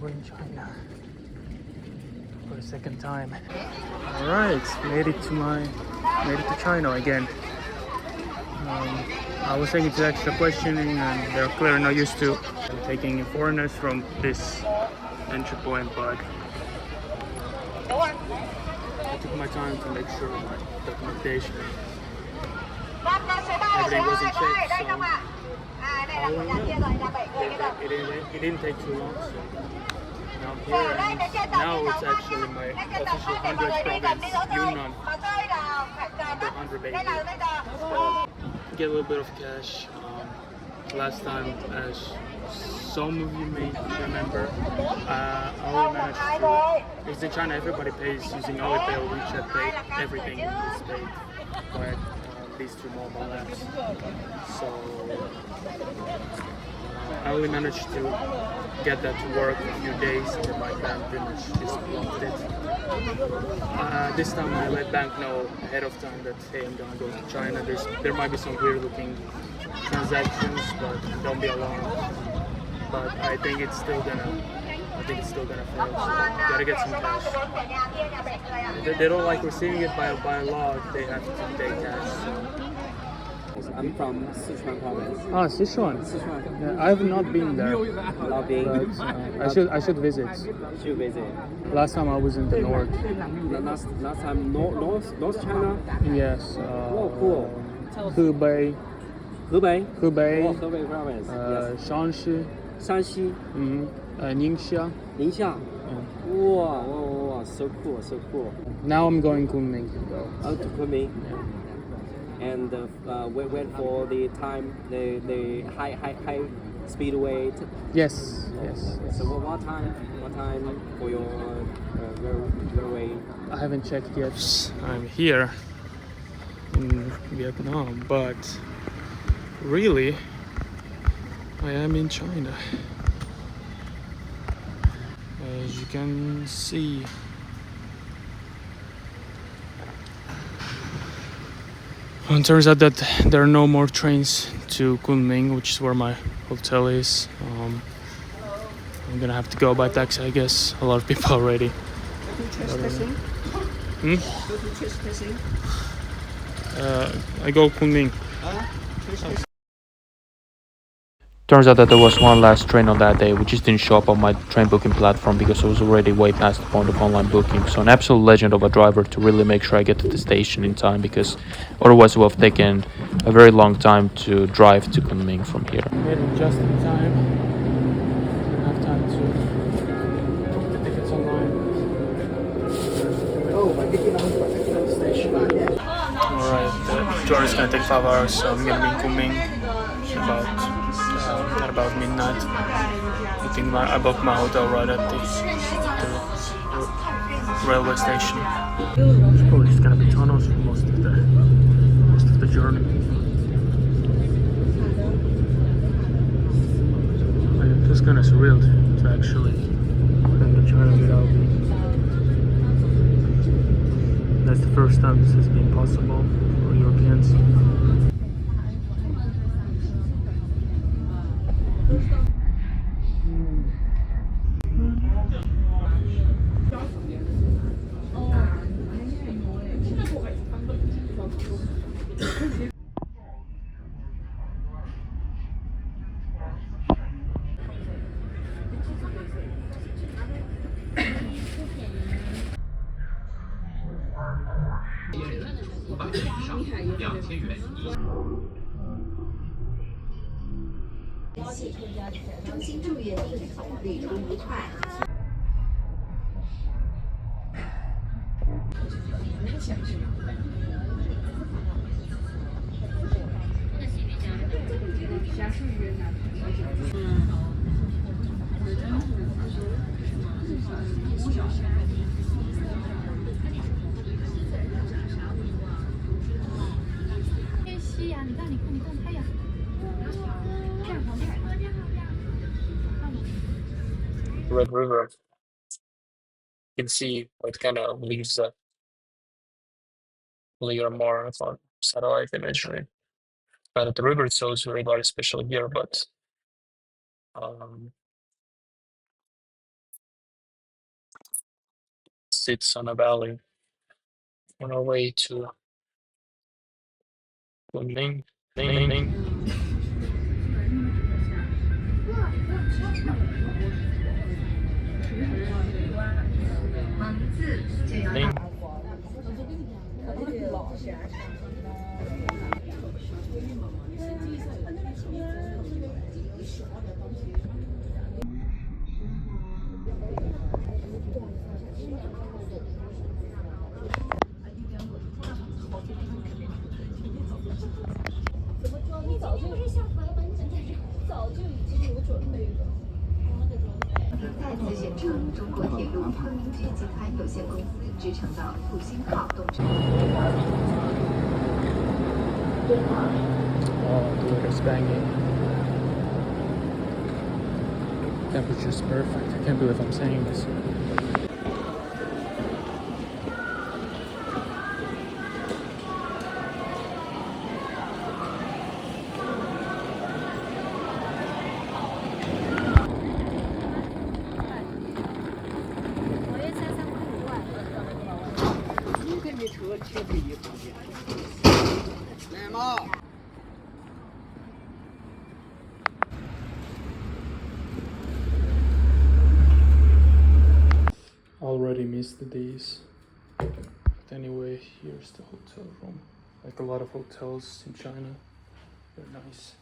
we're in China for the second time. All right, made it to China again. I was taking to extra questioning, and they're clearly not used to taking in foreigners from this entry point, but I took my time to make sure my documentation, everything was in check, so all in all, it didn't take too long, so now I'm here, and now it's actually my official 100th province, Yunnan, number 100 baby. So, get a little bit of cash. Last time, as some of you may remember, I only managed to, because in China everybody pays using Alipay or WeChat Pay, everything is paid by these two mobile apps. So I only managed to get that to work for a few days, and then my bank pretty much just blocked it. This time I let bank know ahead of time that hey, I'm gonna go to China. There might be some weird looking transactions, but don't be alarmed. But I think it's still gonna fail. So gotta get some cash. They don't like receiving it by law. They have to take cash. I'm from Sichuan province. Ah, Sichuan. Sichuan. Yeah, I have not been there. Not being. But I should visit. Should visit. Last time I was in the north. Last time North China. Yes. Cool. Hebei. Hebei. Hebei. Oh, Hebei province. Yes. Shanxi. Shanxi. Ningxia. Ningxia. Wow, so cool. Now I'm going Kunming. Oh, to Kunming. Yeah. And wait for the time, the high speedway. Yes. So what time for your railway? I haven't checked yet. I'm here in Vietnam, but really, I am in China. As you can see. It turns out that there are no more trains to Kunming, which is where my hotel is. I'm gonna have to go by taxi, I guess. A lot of people already. I go Kunming. Turns out that there was one last train on that day, which just didn't show up on my train booking platform because it was already way past the point of online booking. So an absolute legend of a driver to really make sure I get to the station in time, because otherwise it would have taken a very long time to drive to Kunming from here. Made it just in time. Didn't have time to book the tickets online. Station. Alright, the tour is gonna take 5 hours, so I'm gonna be in Kunming at about midnight. I think I booked my hotel right at the railway station. Oh, there's gonna be tunnels for most of the journey. I'm just kind of surreal to actually come to China without. That's the first time this has been possible for Europeans. Red River. You can see what kind of leaves layer more on satellite imagery. But the river itself is very special here, but sits on a valley on our way to Kunming. Ning. Oh, the weather's banging. Temperature's perfect. I can't believe I'm saying this. Already missed these. But anyway, here's the hotel room. Like a lot of hotels in China, they're nice.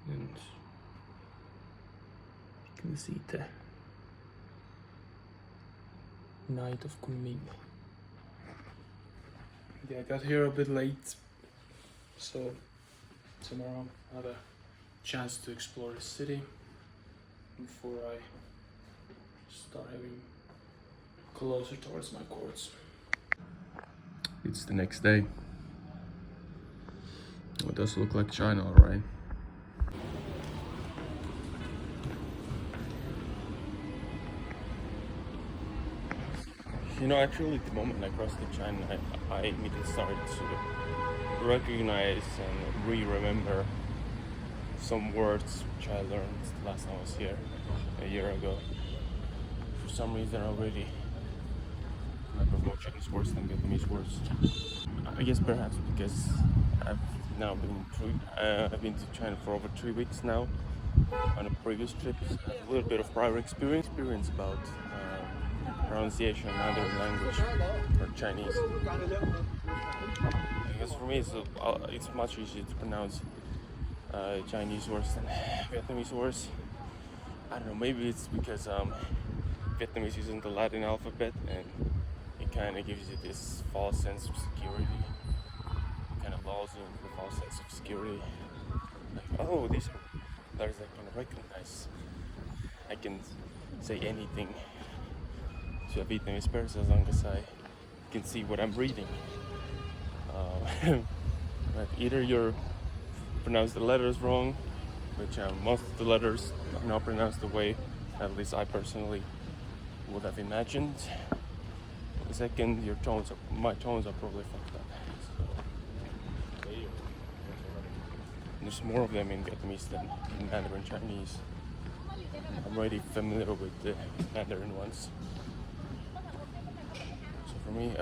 And you can see the night of Kunming. Yeah, I got here a bit late, so tomorrow I have a chance to explore the city before I start heading closer towards my courts. It's the next day. It does look like China, alright. You know, actually, the moment I crossed the China, I immediately started to recognize and re-remember some words which I learned the last time I was here a year ago. For some reason, I already remember more Chinese words than Vietnamese words. I guess perhaps because I've been to China for over 3 weeks now. On a previous trip, I have a little bit of prior experience about pronunciation of Mandarin language or Chinese. I guess for me it's much easier to pronounce Chinese words than Vietnamese words. I don't know, maybe it's because Vietnamese isn't the Latin alphabet and it kind of gives you this false sense of security. It kind of lulls you into the false sense of security. Like, oh, these are letters I can recognize. I can say anything to a Vietnamese person as long as I can see what I'm reading. But either you pronounce the letters wrong, which most of the letters are not pronounced the way at least I personally would have imagined. The second, my tones are probably fucked up. So, there's more of them in Vietnamese than in Mandarin Chinese. I'm already familiar with the Mandarin ones. So for me,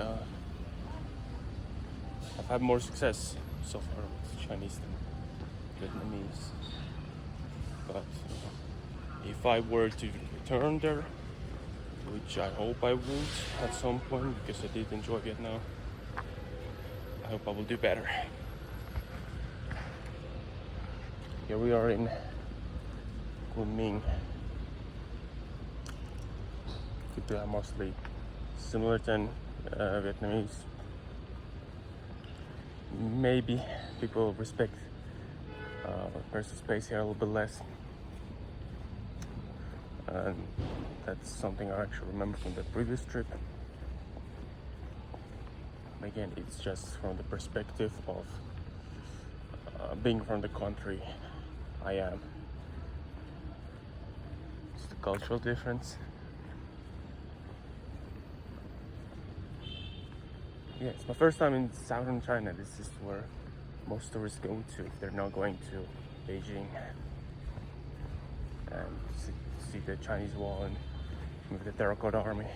I've had more success so far with Chinese than Vietnamese. But if I were to return there, which I hope I would at some point because I did enjoy Vietnam, I hope I will do better. Here we are in Kunming. People are mostly similar than Vietnamese. Maybe people respect personal space here a little bit less. And that's something I actually remember from the previous trip. Again, it's just from the perspective of being from the country I am. It's the cultural difference. Yeah, it's my first time in southern China. This is where most tourists go to if they're not going to Beijing. and see the Chinese wall and maybe the Terracotta Army.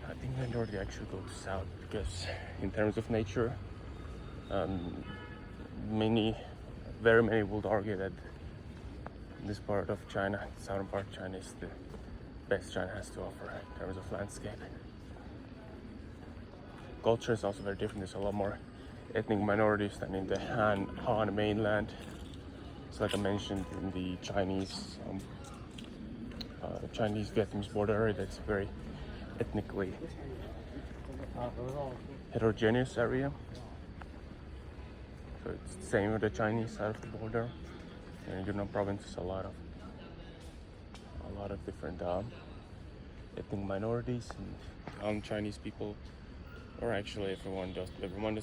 I think the majority actually go to south because in terms of nature, very many would argue that this part of China, the southern part of China, is the best China has to offer in terms of landscape. Culture is also very different. There's a lot more ethnic minorities than in the Han mainland. So like I mentioned, in the Chinese-Vietnamese border area, that's a very ethnically heterogeneous area. So it's the same with the Chinese side of the border. And in Yunnan province, is a lot of different ethnic minorities and Chinese people, or actually everyone does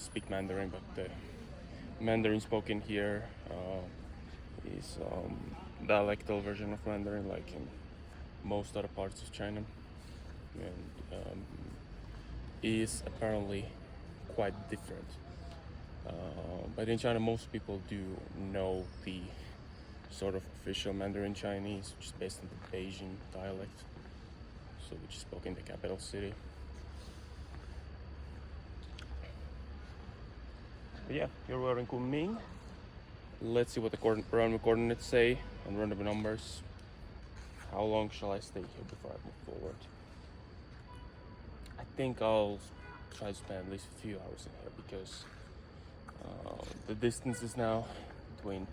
speak Mandarin, but the Mandarin spoken here is dialectal version of Mandarin, like in most other parts of China, and is apparently quite different. But in China, most people do know the sort of official Mandarin Chinese, which is based on the Beijing dialect, so which is spoken in the capital city. But yeah, here we are in Kunming. Let's see what the random coordinates say and random numbers. How long shall I stay here before I move forward? I think I'll try to spend at least a few hours in here because the distances now between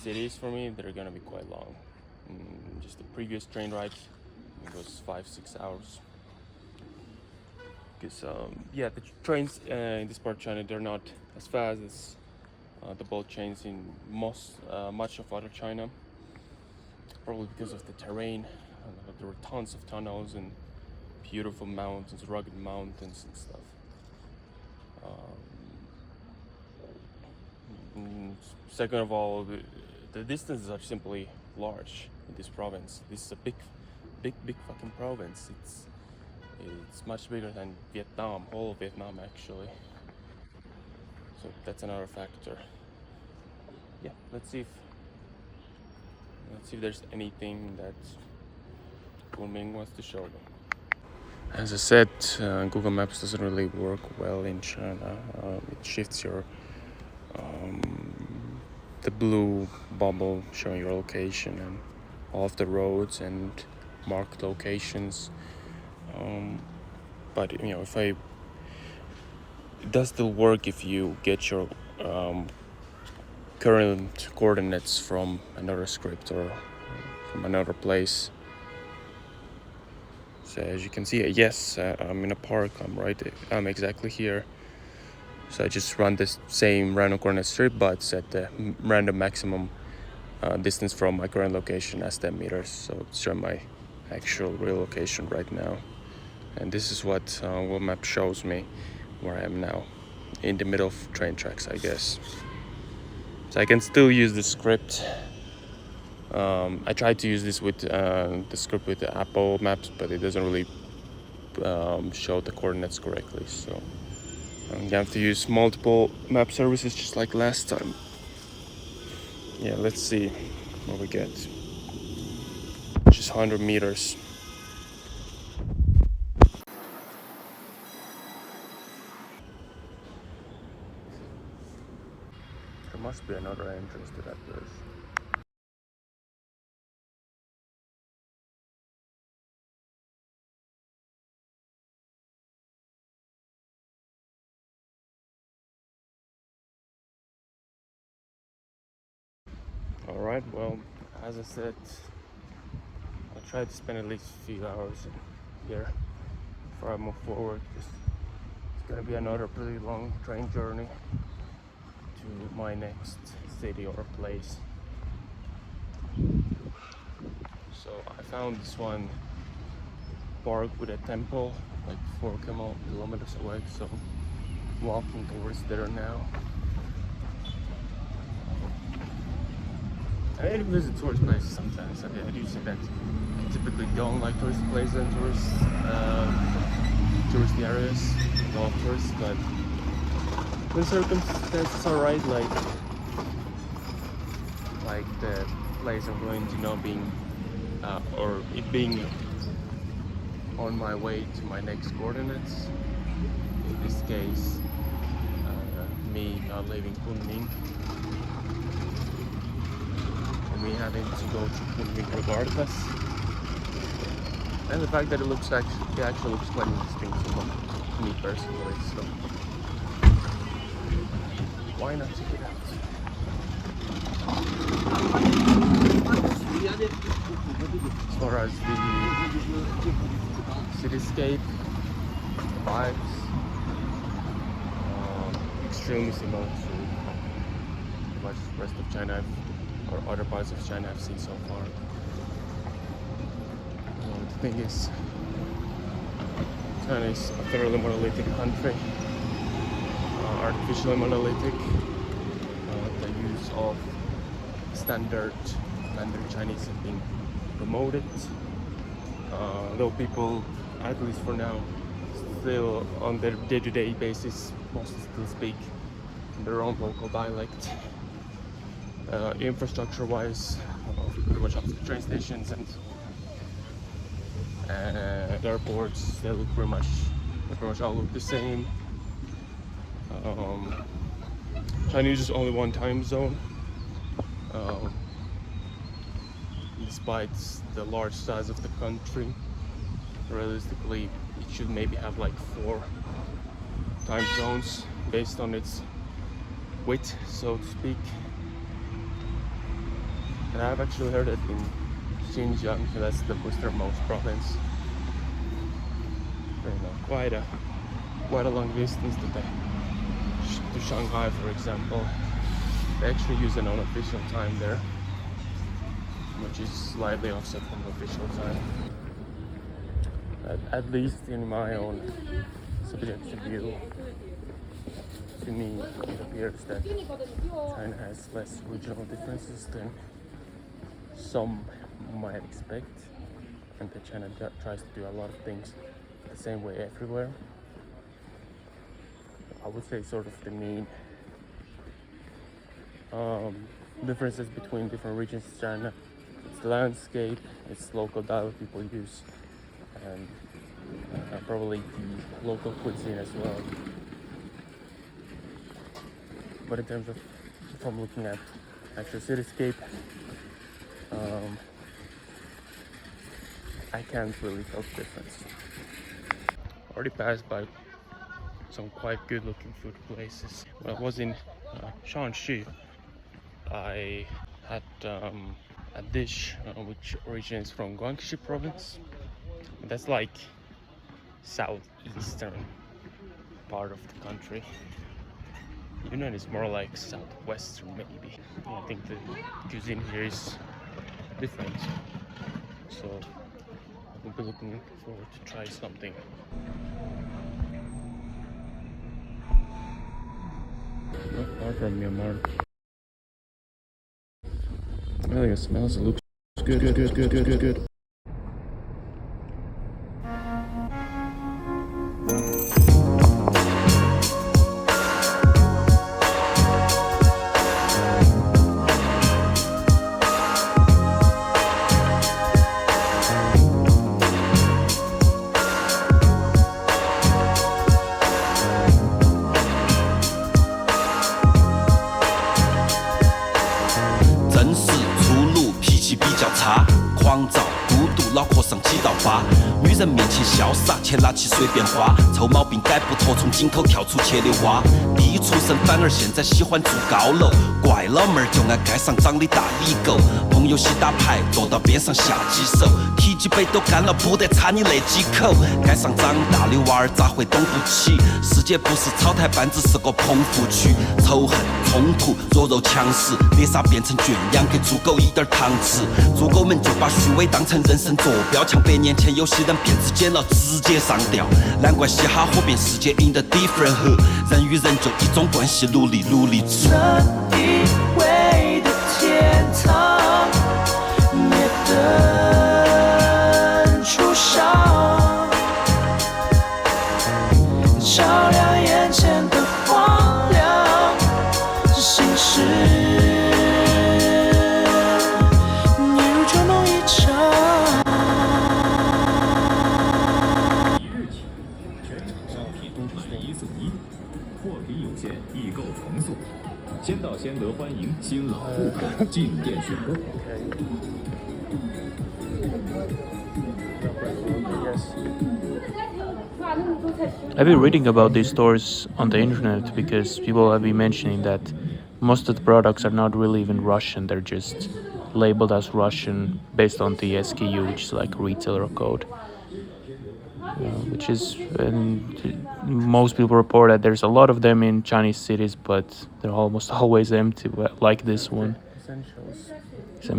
cities for me, they're gonna be quite long. Just the previous train ride, it was 5-6 hours. Because yeah, the trains in this part of China, they're not as fast as the bullet trains in much of other China. Probably because of the terrain. There were tons of tunnels and beautiful mountains, rugged mountains and stuff. Second of all, the distances are simply large in this province. This is a big fucking province. It's much bigger than Vietnam, whole of Vietnam actually. So that's another factor. Yeah, let's see if there's anything that Kunming wants to show me. As I said, Google Maps doesn't really work well in China. It shifts your the blue bubble showing your location and all of the roads and marked locations. But you know, it does still work if you get your current coordinates from another script or from another place. So as you can see, yes, I'm in a park. I'm exactly here. So I just run this same random coordinate strip, but set the random maximum distance from my current location as 10 meters. So it's showing my actual real location right now. And this is what Google Maps shows me where I am now, in the middle of train tracks, I guess. So I can still use the script. I tried to use this with the script with the Apple Maps, but it doesn't really show the coordinates correctly. So you have to use multiple map services just like last time. Yeah, let's see what we get. Just 100 meters. There must be another entrance to that place. Alright, well, as I said, I'll try to spend at least a few hours here before I move forward. It's gonna be another pretty long train journey to my next city or place. So I found this one park with a temple like 4 kilometers away, so I'm walking towards there now. I visit tourist places sometimes. I do see that I typically don't like tourist places and touristy areas, golf tourists, but when circumstances are right, like like the place I'm going to know being or it being on my way to my next coordinates. In this case, me not leaving Kunming and me having to go to Kunming regardless. And the fact that it actually looks quite interesting to me personally, so why not check it out? As far as the cityscape, the vibes, extremely similar to the rest of China or other parts of China I've seen so far. The thing is, China is a thoroughly monolithic country, artificially monolithic. The use of standard Chinese is being promoted, though people, at least for now, still on their day-to-day basis mostly still speak their own local dialect. Infrastructure-wise, pretty much up to the train stations and airports, they pretty much all look the same. China uses only one time zone. Despite the large size of the country, realistically it should maybe have like 4 time zones based on its width, so to speak. And I've actually heard that in Xinjiang, that's the westernmost province, quite a long distance to Shanghai, for example. They actually use an unofficial time there, which is slightly offset from the official time. At least in my own subjective view, to me it appears that China has less regional differences than some might expect, and that China tries to do a lot of things the same way everywhere. I would say sort of the main differences between different regions of China. It's the landscape, it's local dialect people use, and probably the local cuisine as well. But in terms of, if I'm looking at actual cityscape, I can't really tell the difference. Already passed by some quite good looking food places. When I was in Shaanxi, I had a dish which originates from Guangxi province. That's like southeastern part of the country. Yunnan is more like southwestern maybe. I think the cuisine here is different, so I will be looking forward to try something. Not far from Myanmar. I think it smells, it looks good.女人面前潇洒，钱拿起随便花，臭毛病改不脱，从井口跳出去的蛙。低出身反而现在喜欢住高楼，怪老妹儿就爱街上长的大李狗。朋友喜打牌，坐到边上下几手，提几杯都干了，不得差你那几口。街上长大的娃儿咋会懂不起？世界不是草台班子，是个棚户区。仇恨、冲突、弱肉强食，猎杀变成圈养，给猪狗一点糖吃。猪狗们就把虚伪当成人生坐标，抢100年前有些人辫子剪了直接上吊。难怪嘻哈火遍世界 in the different hood， 人与人就一种关系，努力努力做。这一味的天堂，灭灯初上，照亮眼前的荒凉，是心事。一送一，货品有限，易购从速。先到先得，欢迎新老顾客进店选购。I've been reading about these stores on the internet because people have been mentioning that most of the products are not really even Russian. They're just labeled as Russian based on the SKU, which is like retailer code. Which is, and most people report that there's a lot of them in Chinese cities, but they're almost always empty, like this one. Essentials. So,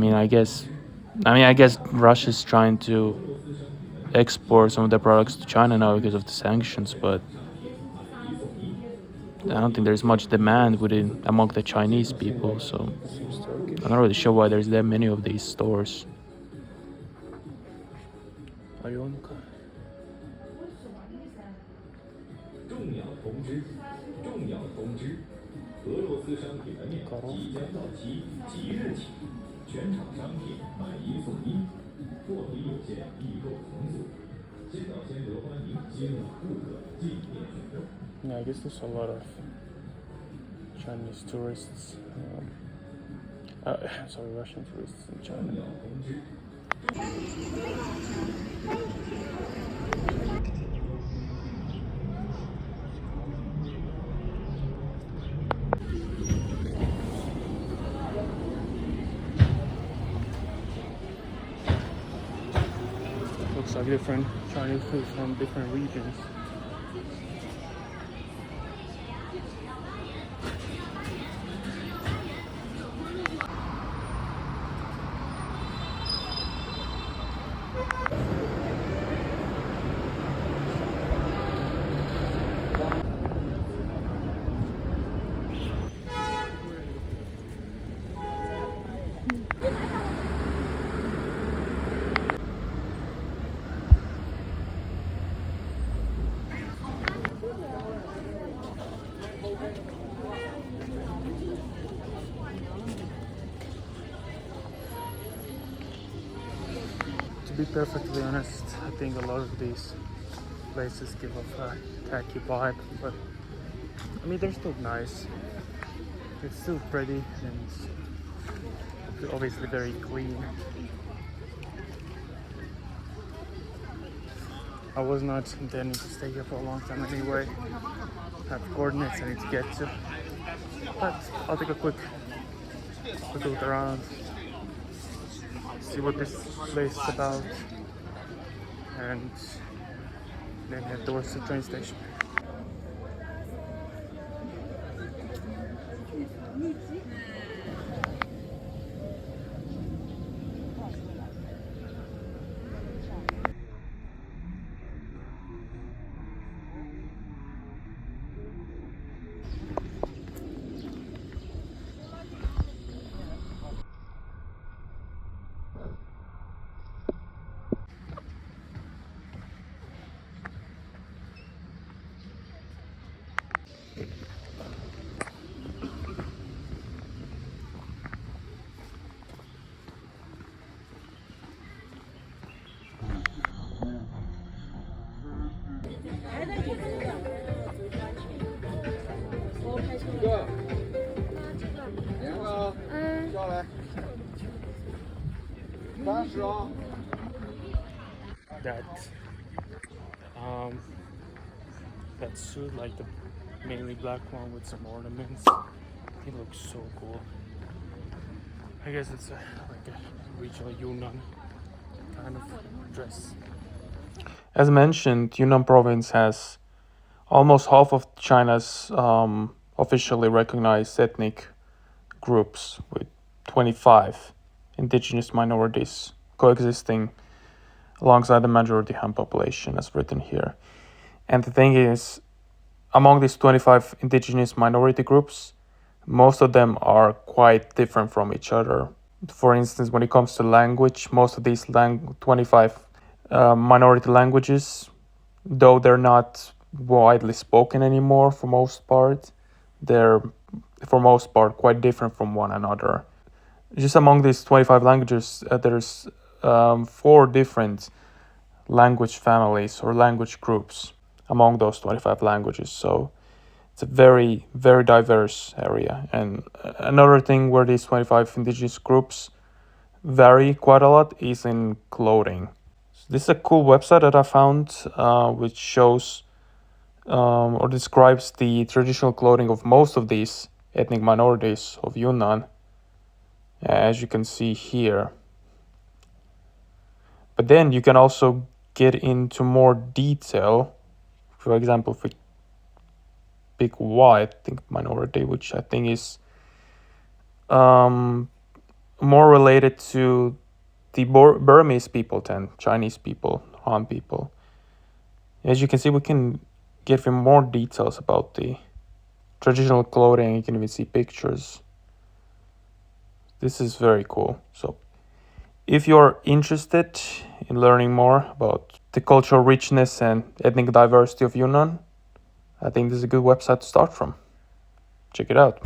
I guess Russia's trying to export some of their products to China now because of the sanctions, but I don't think there's much demand among the Chinese people, so I'm not really sure why there's that many of these stores. Alyonka. 重要通知！俄罗斯商品的面即将到期，即日起，全场商品买一送一，货品有限，易购从速。先到先得，欢迎新老顾客进店选购。 Yeah, I guess there's a lot of Chinese tourists. Sorry, Russian tourists in China. Looks like different Chinese food from different regions. To be perfectly honest, I think a lot of these places give off a tacky vibe, but they're still nice. It's still pretty and obviously very clean. I was not intending to stay here for a long time anyway. I have coordinates I need to get to, but I'll take a quick look around, see what this place is about, and then head towards the train station. That suit, like the mainly black one with some ornaments, it looks so cool. I guess it's like a regional Yunnan kind of dress. As mentioned, Yunnan province has almost half of China's officially recognized ethnic groups, with 25 indigenous minorities coexisting alongside the majority Han population, as written here. And the thing is, among these 25 indigenous minority groups, most of them are quite different from each other. For instance, when it comes to language, most of these 25 minority languages, though they're not widely spoken anymore for most part, they're for most part quite different from one another. Just among these 25 languages, there's 4 different language families or language groups. among those 25 languages. So it's a very, very diverse area. And another thing where these 25 indigenous groups vary quite a lot is in clothing. So this is a cool website that I found, which shows or describes the traditional clothing of most of these ethnic minorities of Yunnan, as you can see here. But then you can also get into more detail. For example, if we pick Y, I think minority, which I think is more related to the Burmese people than Chinese people, Han people. As you can see, we can get even more details about the traditional clothing. You can even see pictures. This is very cool. So if you're interested in learning more about the cultural richness and ethnic diversity of Yunnan, I think this is a good website to start from. Check it out.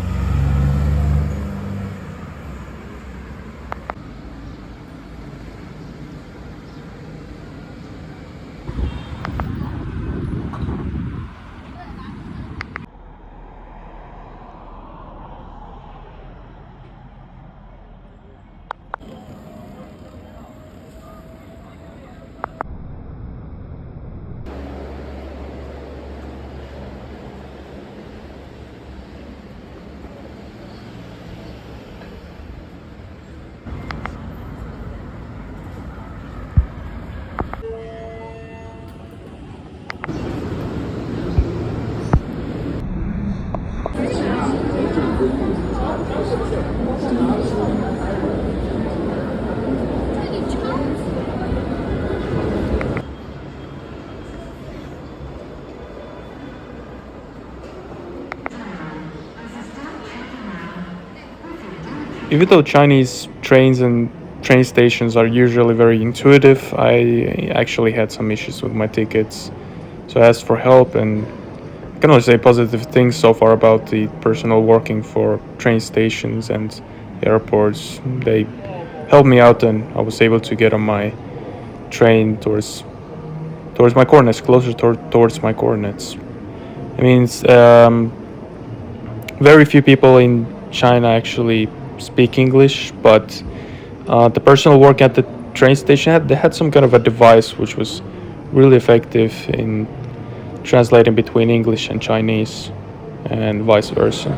Even though Chinese trains and train stations are usually very intuitive, I actually had some issues with my tickets. So I asked for help, and I can only say positive things so far about the personnel working for train stations and airports. They helped me out, and I was able to get on my train towards my coordinates, closer towards my coordinates. I mean, very few people in China actually speak English, but the personnel work at the train station they had some kind of a device which was really effective in translating between English and Chinese, and vice versa.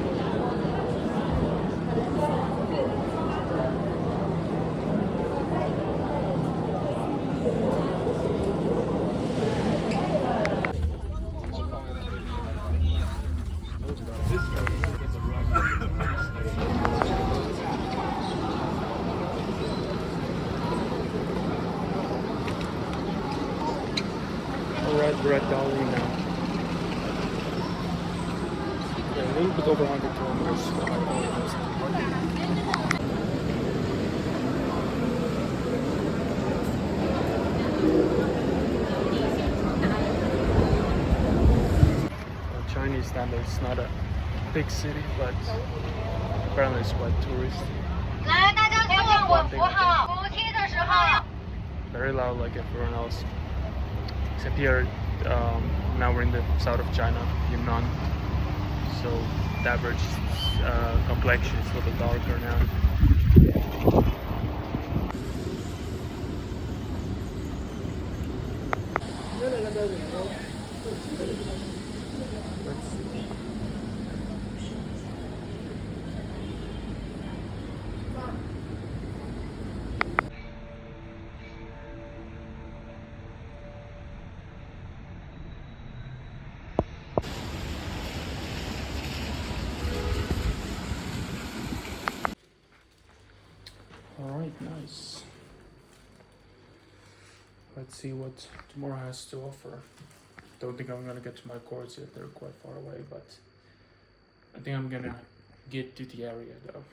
Alright, we're at Dali now. Yeah, a little bit over 100 kilometers. Chinese standard, it's not a big city, but apparently it's quite touristy. Very loud like everyone else. Except here, now we're in the south of China, Yunnan. So the average complexion is a little darker now. Alright, nice. Let's see what tomorrow has to offer. Don't think I'm gonna get to my courts yet, they're quite far away, but I think I'm gonna get to the area though.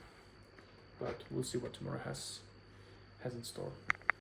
But we'll see what tomorrow has in store.